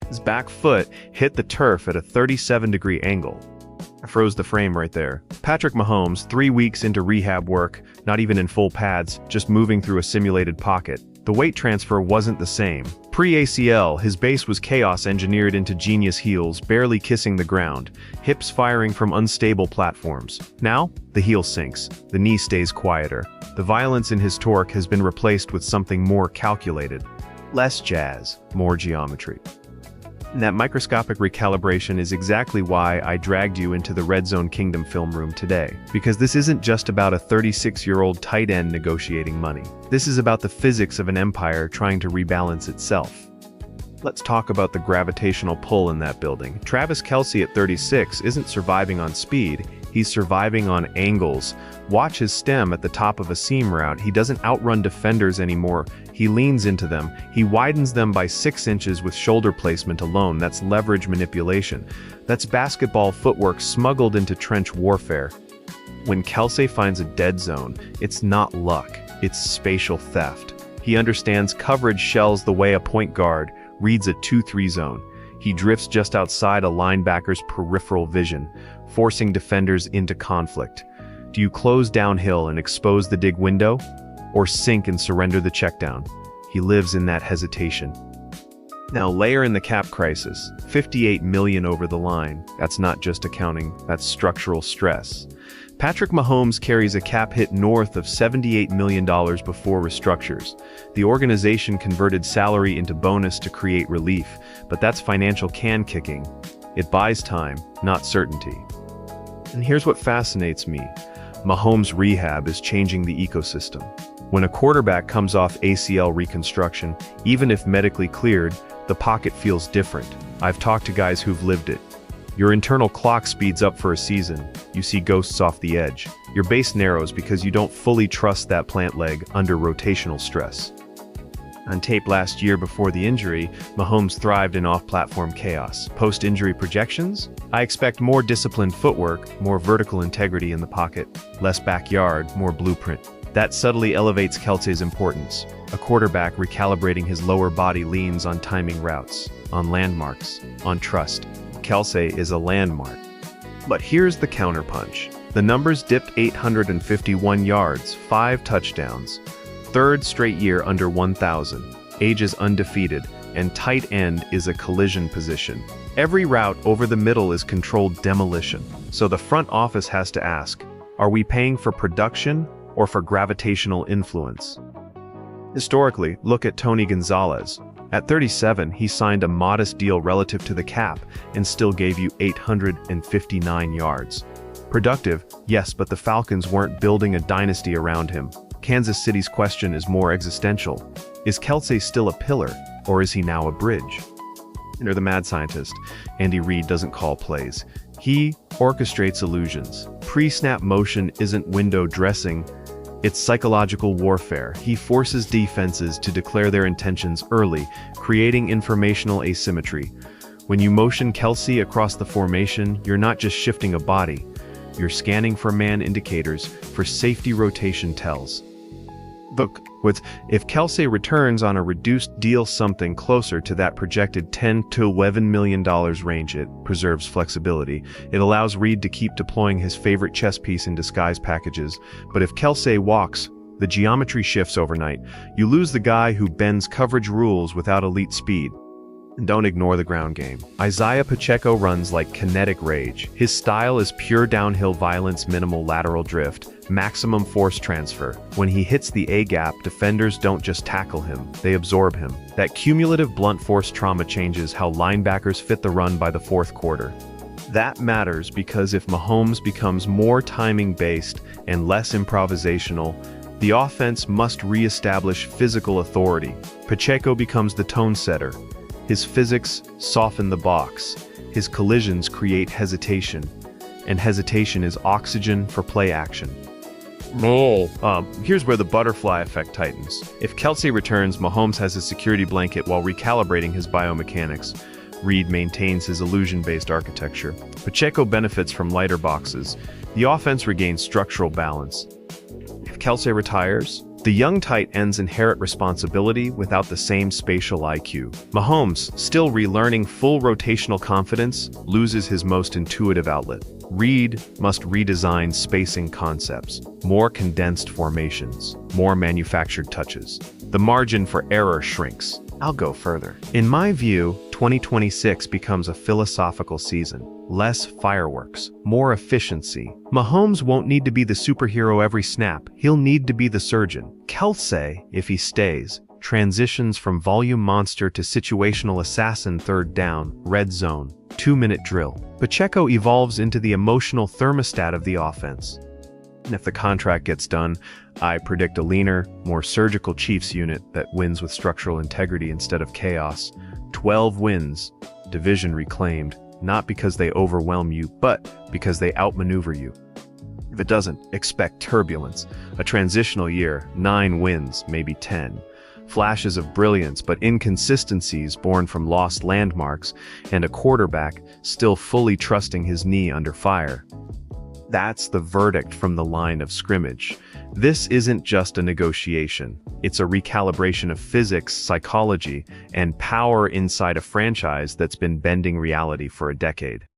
His back foot hit the turf at a 37-degree angle. I froze the frame right there. Patrick Mahomes, 3 weeks into rehab work, not even in full pads, just moving through a simulated pocket. The weight transfer wasn't the same. Pre-ACL, his base was chaos engineered into genius heels, barely kissing the ground, hips firing from unstable platforms. Now, the heel sinks, the knee stays quieter. The violence in his torque has been replaced with something more calculated. Less jazz, more geometry. And that microscopic recalibration is exactly why I dragged you into the RedZone Kingdom film room today. Because this isn't just about a 36-year-old tight end negotiating money. This is about the physics of an empire trying to rebalance itself. Let's talk about the gravitational pull in that building. Travis Kelce at 36 isn't surviving on speed, he's surviving on angles. Watch his stem at the top of a seam route. He doesn't outrun defenders anymore. He leans into them. He widens them by 6 inches with shoulder placement alone. That's leverage manipulation. That's basketball footwork smuggled into trench warfare. When Kelce finds a dead zone, it's not luck, it's spatial theft. He understands coverage shells the way a point guard reads a 2-3 zone. He drifts just outside a linebacker's peripheral vision, forcing defenders into conflict. Do you close downhill and expose the dig window? Or sink and surrender the checkdown? He lives in that hesitation. Now layer in the cap crisis, $58 million over the line. That's not just accounting, that's structural stress. Patrick Mahomes carries a cap hit north of $78 million before restructures. The organization converted salary into bonus to create relief, but that's financial can kicking. It buys time, not certainty. And here's what fascinates me. Mahomes' rehab is changing the ecosystem. When a quarterback comes off ACL reconstruction, even if medically cleared, the pocket feels different. I've talked to guys who've lived it. Your internal clock speeds up for a season. You see ghosts off the edge. Your base narrows because you don't fully trust that plant leg under rotational stress. On tape last year before the injury, Mahomes thrived in off-platform chaos. Post-injury projections? I expect more disciplined footwork, more vertical integrity in the pocket, less backyard, more blueprint. That subtly elevates Kelce's importance. A quarterback recalibrating his lower body leans on timing routes, on landmarks, on trust. Kelce is a landmark. But here's the counterpunch. The numbers dipped 851 yards, 5 touchdowns. Third straight year under 1,000. Age is undefeated, and tight end is a collision position. Every route over the middle is controlled demolition. So the front office has to ask, are we paying for production or for gravitational influence? Historically, look at Tony Gonzalez. At 37, he signed a modest deal relative to the cap and still gave you 859 yards. Productive, yes, but the Falcons weren't building a dynasty around him. Kansas City's question is more existential. Is Kelce still a pillar, or is he now a bridge? Enter the mad scientist. Andy Reid doesn't call plays. He orchestrates illusions. Pre-snap motion isn't window dressing, it's psychological warfare. He forces defenses to declare their intentions early, creating informational asymmetry. When you motion Kelce across the formation, you're not just shifting a body. You're scanning for man indicators, for safety rotation tells. Look, if Kelce returns on a reduced deal something closer to that projected $10 to $11 million range, it preserves flexibility. It allows Reid to keep deploying his favorite chess piece in disguise packages. But if Kelce walks, the geometry shifts overnight. You lose the guy who bends coverage rules without elite speed. And don't ignore the ground game. Isaiah Pacheco runs like kinetic rage. His style is pure downhill violence, minimal lateral drift, maximum force transfer. When he hits the A-gap, defenders don't just tackle him, they absorb him. That cumulative blunt force trauma changes how linebackers fit the run by the fourth quarter. That matters because if Mahomes becomes more timing-based and less improvisational, the offense must re-establish physical authority. Pacheco becomes the tone setter. His physics soften the box. His collisions create hesitation. And hesitation is oxygen for play action. Here's where the butterfly effect tightens. If Kelce returns, Mahomes has a security blanket while recalibrating his biomechanics. Reid maintains his illusion-based architecture. Pacheco benefits from lighter boxes. The offense regains structural balance. If Kelce retires, The young tight ends inherit responsibility without the same spatial IQ. Mahomes, still relearning full rotational confidence, loses his most intuitive outlet. Reid must redesign spacing concepts, more condensed formations, more manufactured touches. The margin for error shrinks. I'll go further. In my view, 2026 becomes a philosophical season. Less fireworks, more efficiency. Mahomes won't need to be the superhero every snap. He'll need to be the surgeon. Kelce, if he stays, transitions from volume monster to situational assassin third down, red zone, 2-minute drill. Pacheco evolves into the emotional thermostat of the offense. And if the contract gets done, I predict a leaner, more surgical Chiefs unit that wins with structural integrity instead of chaos. 12 wins, division reclaimed, not because they overwhelm you, but because they outmaneuver you. If it doesn't, expect turbulence. A transitional year, 9 wins, maybe 10. Flashes of brilliance, but inconsistencies born from lost landmarks, and a quarterback still fully trusting his knee under fire. That's the verdict from the line of scrimmage. This isn't just a negotiation. It's a recalibration of physics, psychology, and power inside a franchise that's been bending reality for a decade.